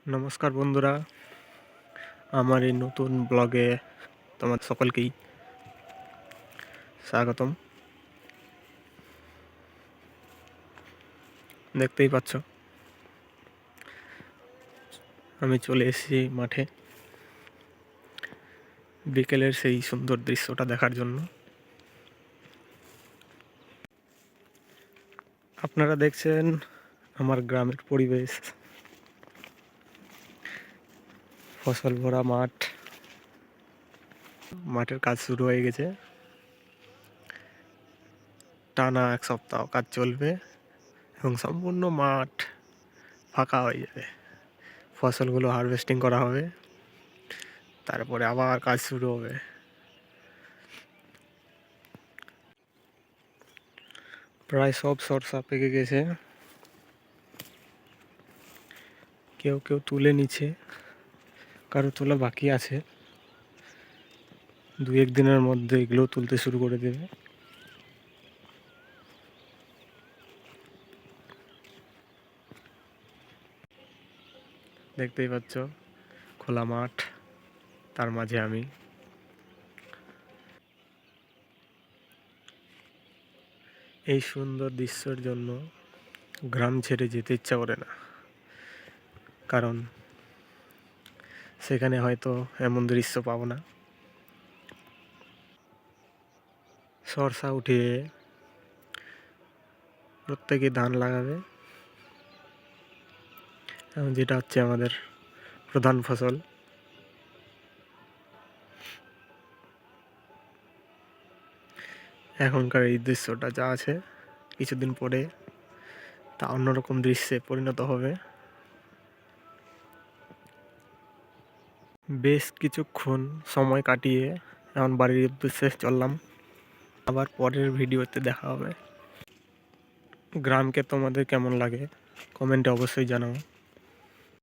নমস্কার বন্ধুরা, আমার এই নতুন ব্লগে তোমাদের সকলকেই স্বাগতম। দেখতেই পাচ্ছ আমি চলে এসেছি মাঠে বিকেলের সেই সুন্দর দৃশ্যটা দেখার জন্য। আপনারা দেখছেন আমার গ্রামের পরিবেশ, ফসল ভরা মাঠ। মাঠের কাজ শুরু হয়ে গেছে, টানা এক সপ্তাহ কাজ চলবে এবং সম্পূর্ণ মাঠ ফাঁকা হয়ে যাবে। ফসলগুলো হারভেস্টিং করা হবে, তারপরে আবার কাজ শুরু হবে। প্রায় সব শসা পেকে গেছে, কেউ কেউ তুলে নিচ্ছে, কারো তোলা বাকি আছে। 2-1 দিনের মধ্যে এগুলো তুলতে শুরু করে দেবে। দেখতেই পাচ্ছ খোলা মাঠ, তার মাঝে আমি। এই সুন্দর দৃশ্যের জন্য গ্রাম ছেড়ে যেতে ইচ্ছা করে না, কারণ সেখানে হয়তো এমন দৃশ্য পাবো না। সরষা উঠিয়ে প্রত্যেকে ধান লাগাবে, এবং যেটা হচ্ছে আমাদের প্রধান ফসল। এখনকার এই দৃশ্যটা যা আছে, কিছুদিন পরে তা অন্যরকম দৃশ্যে পরিণত হবে। বেশ কিছুক্ষণ সময় কাটিয়ে এখন বাড়ির উদ্দেশ্যে চললাম। আবার পরের ভিডিওতে দেখা হবে। গ্রামকে তোমাদের কেমন লাগে কমেন্টে অবশ্যই জানাও।